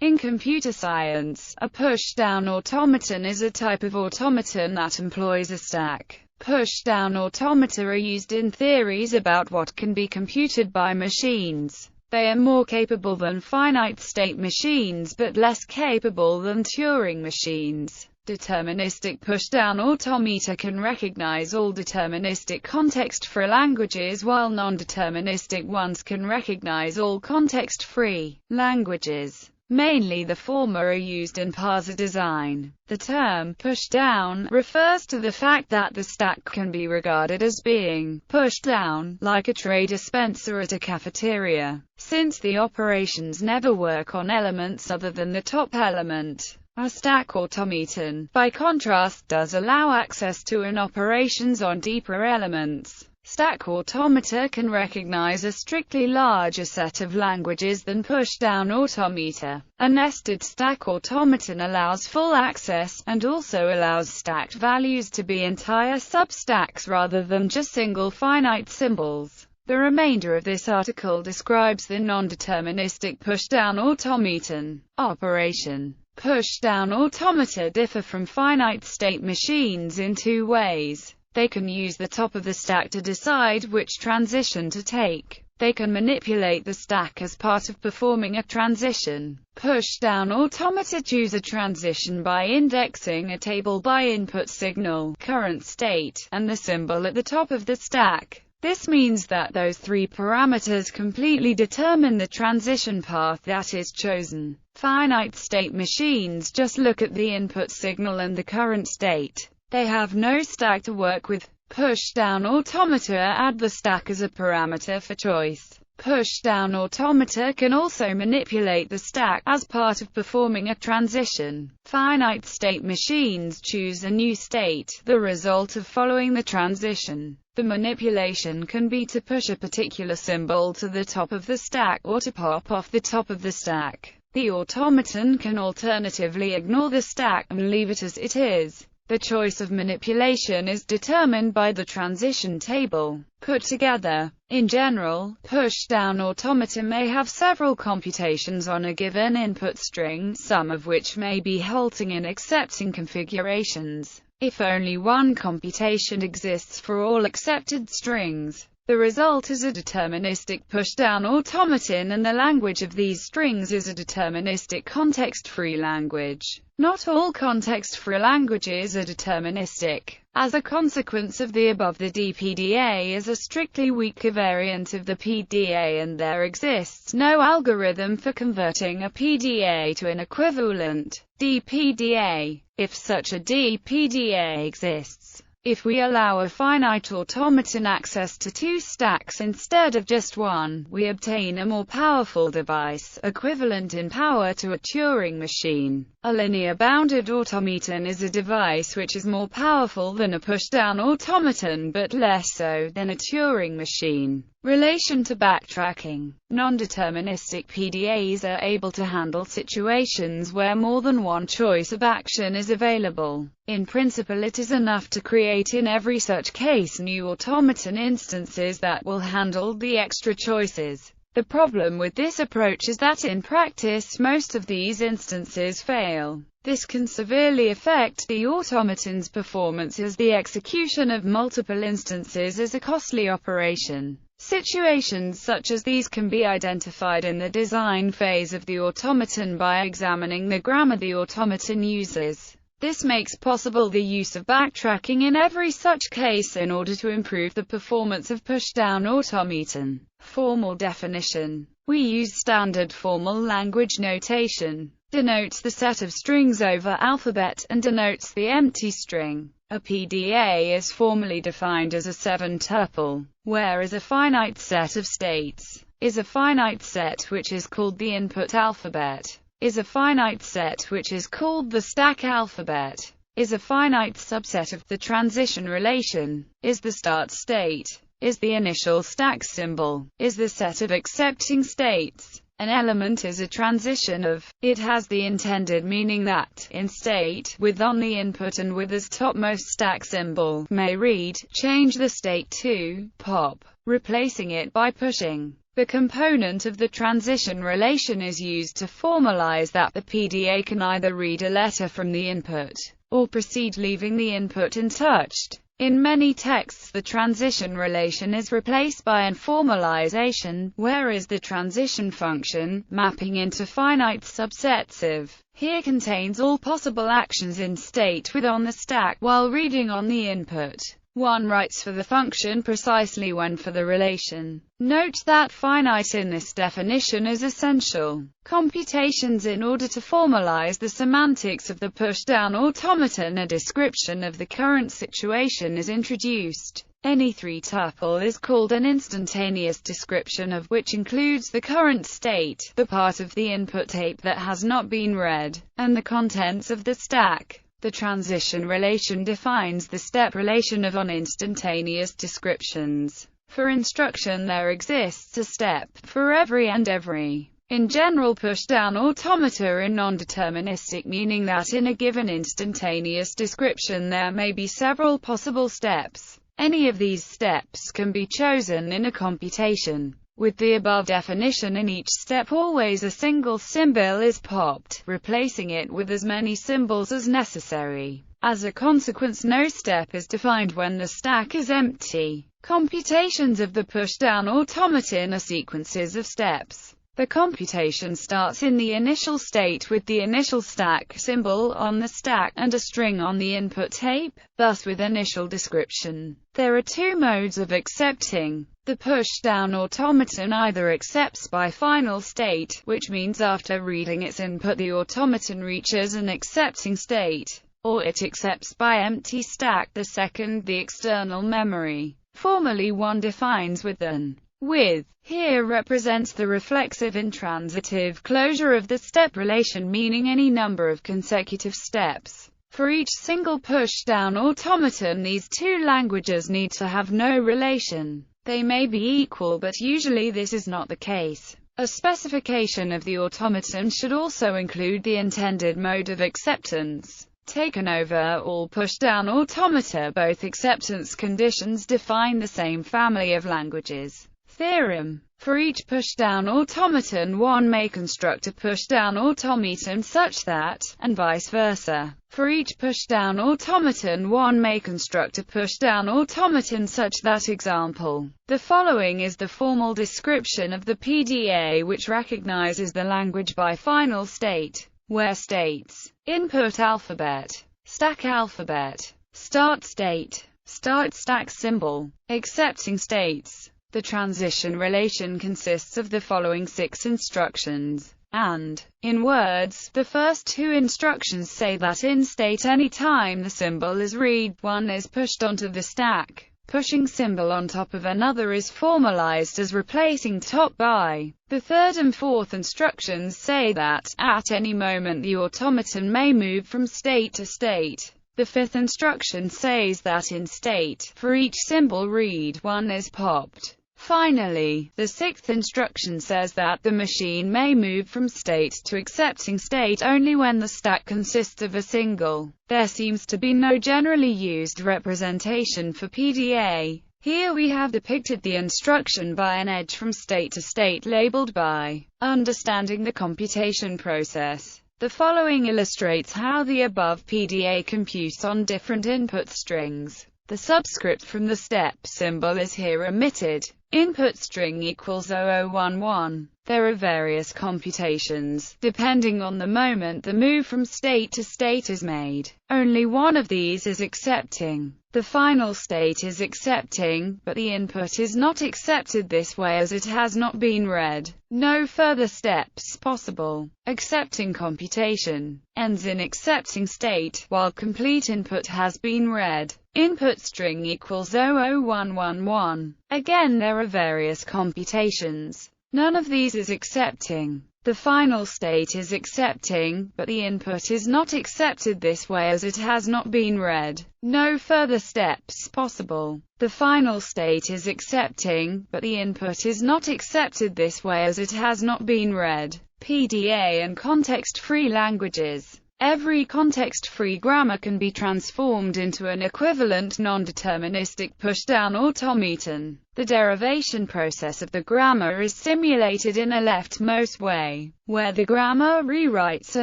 In computer science, a push-down automaton is a type of automaton that employs a stack. Push-down automata are used in theories about what can be computed by machines. They are more capable than finite-state machines but less capable than Turing machines. Deterministic push-down automata can recognize all deterministic context-free languages, while non-deterministic ones can recognize all context-free languages. Mainly the former are used in parser design. The term push-down refers to the fact that the stack can be regarded as being pushed down, like a tray dispenser at a cafeteria, since the operations never work on elements other than the top element. A stack automaton, by contrast, does allow access to an operations on deeper elements. Stack automata can recognize a strictly larger set of languages than push-down automata. A nested stack automaton allows full access, and also allows stacked values to be entire substacks rather than just single finite symbols. The remainder of this article describes the non-deterministic push-down automaton operation. Push-down automata differ from finite-state machines in two ways. They can use the top of the stack to decide which transition to take. They can manipulate the stack as part of performing a transition. Push-down automata choose a transition by indexing a table by input signal, current state, and the symbol at the top of the stack. This means that those three parameters completely determine the transition path that is chosen. Finite-state machines just look at the input signal and the current state. They have no stack to work with. Push-down automata add the stack as a parameter for choice. Push-down automata can also manipulate the stack as part of performing a transition. Finite-state machines choose a new state, the result of following the transition. The manipulation can be to push a particular symbol to the top of the stack, or to pop off the top of the stack. The automaton can alternatively ignore the stack and leave it as it is. The choice of manipulation is determined by the transition table put together. In general, push-down automata may have several computations on a given input string, some of which may be halting in accepting configurations. If only one computation exists for all accepted strings, the result is a deterministic push-down automaton, and the language of these strings is a deterministic context-free language. Not all context-free languages are deterministic. As a consequence of the above, the Pda is a strictly weaker variant of the Pda, and there exists no algorithm for converting a Pda to an equivalent dPda, if such a dPda exists. If we allow a finite automaton access to two stacks instead of just one, we obtain a more powerful device, equivalent in power to a Turing machine. A linear bounded automaton is a device which is more powerful than a push-down automaton but less so than a Turing machine. Relation to backtracking. Non-deterministic PDAs are able to handle situations where more than one choice of action is available. In principle, it is enough to create in every such case new automaton instances that will handle the extra choices. The problem with this approach is that in practice most of these instances fail. This can severely affect the automaton's performance, as the execution of multiple instances is a costly operation. Situations such as these can be identified in the design phase of the automaton by examining the grammar the automaton uses. This makes possible the use of backtracking in every such case in order to improve the performance of push-down automaton. Formal definition. We use standard formal language notation. Denotes the set of strings over alphabet, and denotes the empty string. A PDA is formally defined as a 7-tuple, whereas a finite set of states is a finite set which is called the input alphabet, is a finite set which is called the stack alphabet, is a finite subset of the transition relation, is the start state, is the initial stack symbol, is the set of accepting states. An element is a transition of. It has the intended meaning that, in state, with on the input and with as topmost stack symbol, may read, change the state to pop, replacing it by pushing. The component of the transition relation is used to formalize that the PDA can either read a letter from the input, or proceed leaving the input untouched. In many texts the transition relation is replaced by an formalization, whereas the transition function, mapping into finite subsets of, here contains all possible actions in state with on the stack, while reading on the input. One writes for the function precisely when for the relation. Note that finite in this definition is essential. Computations. In order to formalize the semantics of the pushdown automaton, a description of the current situation is introduced. Any three-tuple is called an instantaneous description of which includes the current state, the part of the input tape that has not been read, and the contents of the stack. The transition relation defines the step relation of non-instantaneous descriptions. For instruction there exists a step for every and every. In general, pushdown automata are non-deterministic, meaning that in a given instantaneous description there may be several possible steps. Any of these steps can be chosen in a computation. With the above definition, in each step always a single symbol is popped, replacing it with as many symbols as necessary. As a consequence, no step is defined when the stack is empty. Computations of the pushdown automaton are sequences of steps. The computation starts in the initial state with the initial stack symbol on the stack and a string on the input tape, thus with initial description. There are two modes of accepting. The pushdown automaton either accepts by final state, which means after reading its input the automaton reaches an accepting state, or it accepts by empty stack, the second the external memory. Formally one defines with an with here represents the reflexive intransitive closure of the step relation, meaning any number of consecutive steps. For each single pushdown automaton, these two languages need to have no relation. They may be equal, but usually this is not the case. A specification of the automaton should also include the intended mode of acceptance. Taken over all pushdown automata, both acceptance conditions define the same family of languages. Theorem. For each pushdown automaton one may construct a pushdown automaton such that, and vice versa. For each pushdown automaton one may construct a pushdown automaton such that. Example. The following is the formal description of the PDA, which recognizes the language by final state, where states: input alphabet, stack alphabet, start state, start stack symbol, accepting states. The transition relation consists of the following 6 instructions, and, in words, the first 2 instructions say that in state any time the symbol is read, one is pushed onto the stack. Pushing symbol on top of another is formalized as replacing top by. The third and fourth instructions say that, at any moment the automaton may move from state to state. The fifth instruction says that in state, for each symbol read, one is popped. Finally, the sixth instruction says that the machine may move from state to accepting state only when the stack consists of a single. There seems to be no generally used representation for PDA. Here we have depicted the instruction by an edge from state to state labeled by. Understanding the computation process. The following illustrates how the above PDA computes on different input strings. The subscript from the step symbol is here omitted. Input string equals 0011. There are various computations, depending on the moment the move from state to state is made. Only one of these is accepting. The final state is accepting, but the input is not accepted this way as it has not been read. No further steps possible. Accepting computation ends in accepting state, while complete input has been read. Input string equals 00111. Again, there are various computations. None of these is accepting. The final state is accepting, but the input is not accepted this way as it has not been read. No further steps possible. The final state is accepting, but the input is not accepted this way as it has not been read. Pda and Context-Free Languages. Every context-free grammar can be transformed into an equivalent non-deterministic pushdown automaton. The derivation process of the grammar is simulated in a leftmost way, where the grammar rewrites a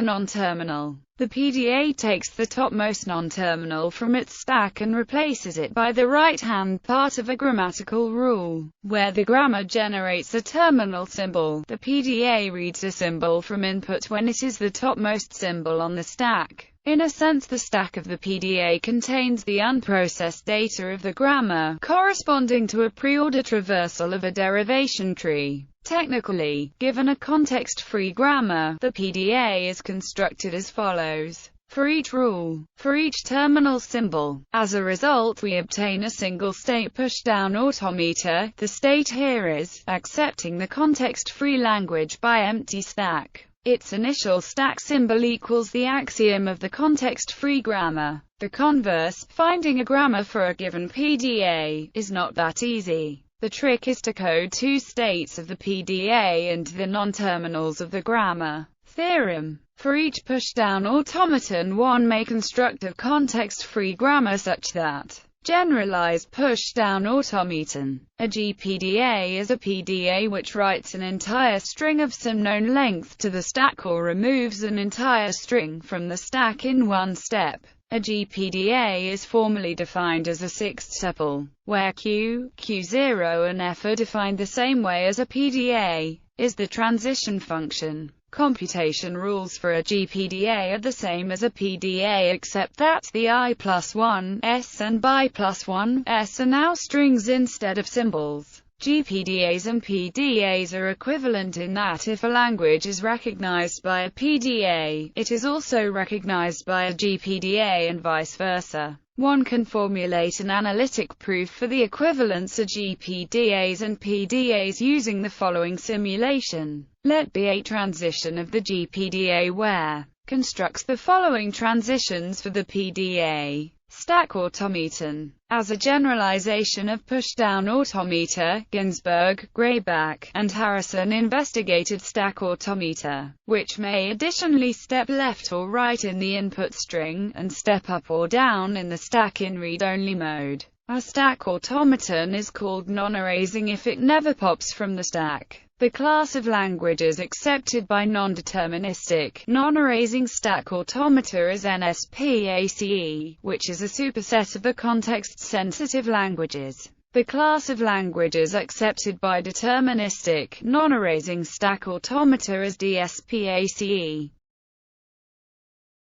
non-terminal. The PDA takes the topmost non-terminal from its stack and replaces it by the right-hand part of a grammatical rule, where the grammar generates a terminal symbol. The PDA reads a symbol from input when it is the topmost symbol on the stack. In a sense, the stack of the PDA contains the unprocessed data of the grammar, corresponding to a preorder traversal of a derivation tree. Technically, given a context-free grammar, the PDA is constructed as follows. For each rule, for each terminal symbol. As a result, we obtain a single-state pushdown automata. The state here is accepting the context-free language by empty stack. Its initial stack symbol equals the axiom of the context-free grammar. The converse, finding a grammar for a given PDA, is not that easy. The trick is to code two states of the PDA into the non-terminals of the grammar. Theorem. For each pushdown automaton, one may construct a context-free grammar such that generalized pushdown automaton. A GPDA is a PDA which writes an entire string of some known length to the stack or removes an entire string from the stack in one step. A GPDA is formally defined as a sixth tuple, where Q, Q0 and F are defined the same way as a PDA, is the transition function. Computation rules for a GPDA are the same as a PDA except that the I+1s and bi+1s are now strings instead of symbols. GPDAs and PDAs are equivalent in that if a language is recognized by a PDA, it is also recognized by a GPDA and vice versa. One can formulate an analytic proof for the equivalence of GPDAs and PDAs using the following simulation. Let be a transition of the GPDA where constructs the following transitions for the PDA. Stack automaton. As a generalization of pushdown automata, Ginsberg, Grayback, and Harrison investigated stack automata, which may additionally step left or right in the input string, and step up or down in the stack in read-only mode. A stack automaton is called non-erasing if it never pops from the stack. The class of languages accepted by non-deterministic, non-erasing stack automata is NSPACE, which is a superset of the context-sensitive languages. The class of languages accepted by deterministic, non-erasing stack automata is DSPACE.